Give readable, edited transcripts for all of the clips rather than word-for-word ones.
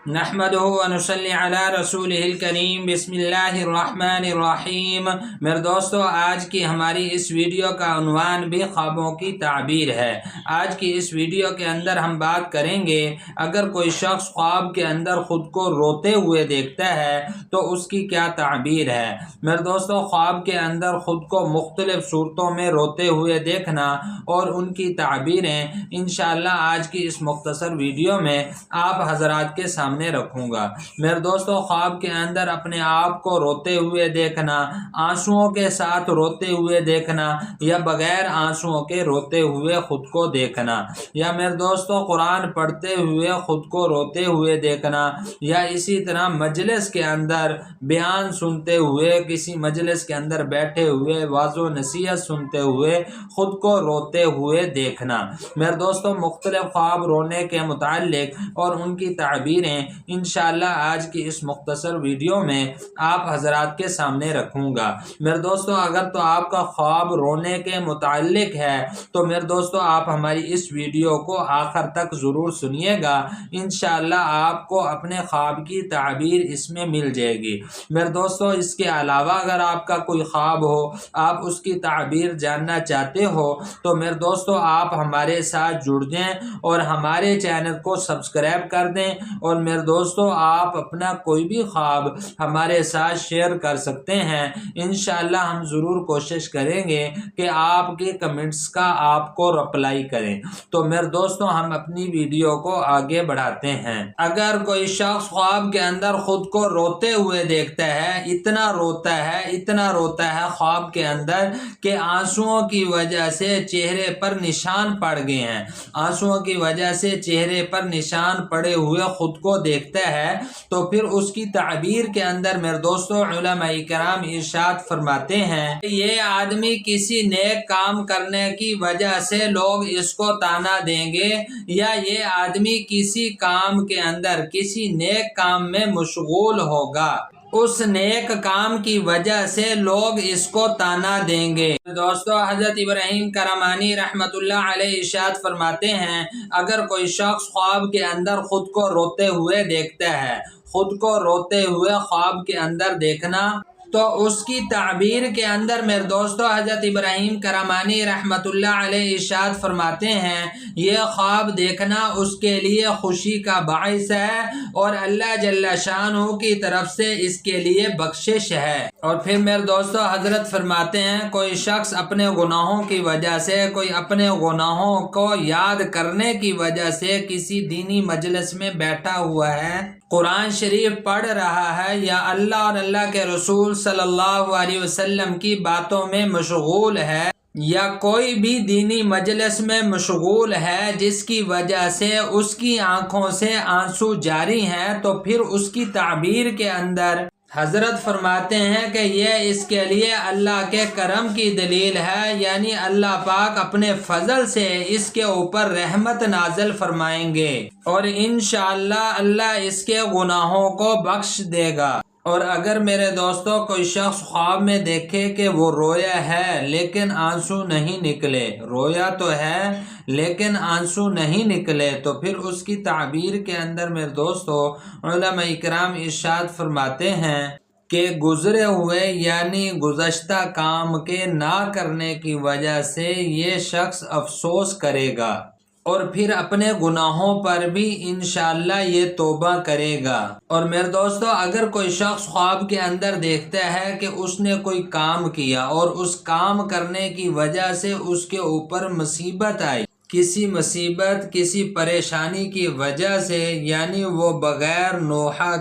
نحمدہ ونصلی علی رسولہ الکریم بسم اللہ الرحمن الرحیم۔ میرے دوستو، آج کی ہماری اس ویڈیو کا عنوان بھی خوابوں کی تعبیر ہے۔ آج کی اس ویڈیو کے اندر ہم بات کریں گے، اگر کوئی شخص خواب کے اندر خود کو روتے ہوئے دیکھتا ہے تو اس کی کیا تعبیر ہے۔ میرے دوستو، خواب کے اندر خود کو مختلف صورتوں میں روتے ہوئے دیکھنا اور ان کی تعبیریں انشاءاللہ آج کی اس مختصر ویڈیو میں آپ حضرات کے سامنے رکھوں گا۔ میرے دوستو، خواب کے اندر اپنے آپ کو روتے ہوئے دیکھنا، آنسوؤں کے ساتھ روتے ہوئے دیکھنا یا بغیر آنسوؤں کے روتے ہوئے خود کو دیکھنا، یا میرے دوستو قرآن پڑھتے ہوئے خود کو روتے ہوئے دیکھنا، یا اسی طرح مجلس کے اندر بیان سنتے ہوئے، کسی مجلس کے اندر بیٹھے ہوئے واعظ و نصیحت سنتے ہوئے خود کو روتے ہوئے دیکھنا۔ میرے دوستو، مختلف خواب رونے کے متعلق اور ان کی تعبیریں انشاءاللہ آج کی اس مختصر ویڈیو میں آپ حضرات کے سامنے رکھوں گا۔ میرے دوستو، اگر تو آپ کا خواب رونے کے متعلق ہے تو میرے دوستو آپ ہماری اس ویڈیو کو آخر تک ضرور سنیے گا، انشاءاللہ آپ کو اپنے خواب کی تعبیر اس میں مل جائے گی۔ میرے دوستو، اس کے علاوہ اگر آپ کا کوئی خواب ہو، آپ اس کی تعبیر جاننا چاہتے ہو تو میرے دوستو آپ ہمارے ساتھ جڑ جائیں اور ہمارے چینل کو سبسکرائب کر دیں، اور میرے دوستو آپ اپنا کوئی بھی خواب ہمارے ساتھ شیئر کر سکتے ہیں۔ انشاءاللہ ہم ضرور کوشش کریں گے کہ آپ کے کمنٹس کا آپ کو رپلائی کریں۔ تو میرے دوستو ہم اپنی ویڈیو کو آگے بڑھاتے ہیں۔ اگر کوئی شخص خواب کے اندر خود کو روتے ہوئے دیکھتا ہے، اتنا روتا ہے خواب کے اندر کہ آنسوؤں کی وجہ سے چہرے پر نشان پڑ گئے ہیں، آنسوؤں کی وجہ سے چہرے پر نشان پڑے ہوئے خود کو دیکھتا ہے، تو پھر اس کی تعبیر کے اندر میرے دوستو علماء کرام ارشاد فرماتے ہیں کہ یہ آدمی کسی نیک کام کرنے کی وجہ سے لوگ اس کو طعنہ دیں گے، یا یہ آدمی کسی کام کے اندر کسی نیک کام میں مشغول ہوگا، اس نیک کام کی وجہ سے لوگ اس کو طعنہ دیں گے۔ دوستو، حضرت ابراہیم کرمانی رحمت اللہ علیہ ارشاد فرماتے ہیں، اگر کوئی شخص خواب کے اندر خود کو روتے ہوئے دیکھتا ہے، خود کو روتے ہوئے خواب کے اندر دیکھنا، تو اس کی تعبیر کے اندر میرے دوستو حضرت ابراہیم کرمانی رحمت اللہ علیہ ارشاد فرماتے ہیں، یہ خواب دیکھنا اس کے لیے خوشی کا باعث ہے اور اللہ جل شانہ کی طرف سے اس کے لیے بخشش ہے۔ اور پھر میرے دوستو حضرت فرماتے ہیں، کوئی شخص اپنے گناہوں کی وجہ سے، کوئی اپنے گناہوں کو یاد کرنے کی وجہ سے کسی دینی مجلس میں بیٹھا ہوا ہے، قرآن شریف پڑھ رہا ہے، یا اللہ اور اللہ کے رسول صلی اللہ علیہ وسلم کی باتوں میں مشغول ہے، یا کوئی بھی دینی مجلس میں مشغول ہے جس کی وجہ سے اس کی آنکھوں سے آنسو جاری ہیں، تو پھر اس کی تعبیر کے اندر حضرت فرماتے ہیں کہ یہ اس کے لیے اللہ کے کرم کی دلیل ہے، یعنی اللہ پاک اپنے فضل سے اس کے اوپر رحمت نازل فرمائیں گے اور انشاءاللہ اللہ اس کے گناہوں کو بخش دے گا۔ اور اگر میرے دوستوں کوئی شخص خواب میں دیکھے کہ وہ رویا ہے لیکن آنسو نہیں نکلے، رویا تو ہے لیکن آنسو نہیں نکلے، تو پھر اس کی تعبیر کے اندر میرے دوستو علماء اکرام ارشاد فرماتے ہیں کہ گزرے ہوئے یعنی گزشتہ کام کے نہ کرنے کی وجہ سے یہ شخص افسوس کرے گا اور پھر اپنے گناہوں پر بھی انشاءاللہ یہ توبہ کرے گا۔ اور میرے دوستو اگر کوئی شخص خواب کے اندر دیکھتا ہے کہ اس نے کوئی کام کیا اور اس کام کرنے کی وجہ سے اس کے اوپر مصیبت آئی، کسی مصیبت کسی پریشانی کی وجہ سے، یعنی وہ بغیر نوحہ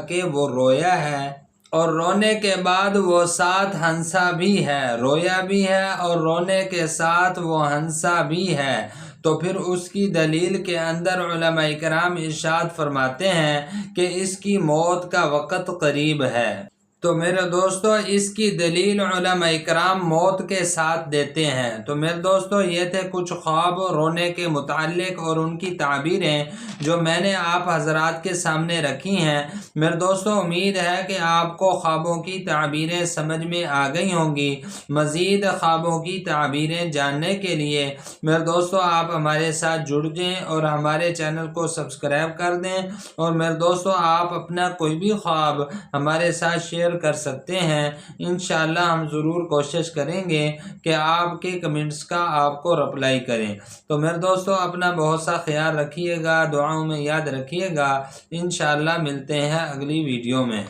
کے وہ رویا ہے، اور رونے کے بعد وہ ساتھ ہنسا بھی ہے، رویا بھی ہے اور رونے کے ساتھ وہ ہنسا بھی ہے، تو پھر اس کی دلیل کے اندر علماء کرام ارشاد فرماتے ہیں کہ اس کی موت کا وقت قریب ہے۔ تو میرے دوستو اس کی دلیل علماء اکرام موت کے ساتھ دیتے ہیں۔ تو میرے دوستو یہ تھے کچھ خواب رونے کے متعلق اور ان کی تعبیریں جو میں نے آپ حضرات کے سامنے رکھی ہیں۔ میرے دوستو امید ہے کہ آپ کو خوابوں کی تعبیریں سمجھ میں آ گئی ہوں گی۔ مزید خوابوں کی تعبیریں جاننے کے لیے میرے دوستو آپ ہمارے ساتھ جڑ جائیں اور ہمارے چینل کو سبسکرائب کر دیں، اور میرے دوستو آپ اپنا کوئی بھی خواب ہمارے ساتھ شیئر کر سکتے ہیں۔ انشاءاللہ ہم ضرور کوشش کریں گے کہ آپ کے کمنٹس کا آپ کو رپلائی کریں۔ تو میرے دوستو اپنا بہت سا خیال رکھیے گا، دعاؤں میں یاد رکھیے گا۔ انشاءاللہ ملتے ہیں اگلی ویڈیو میں۔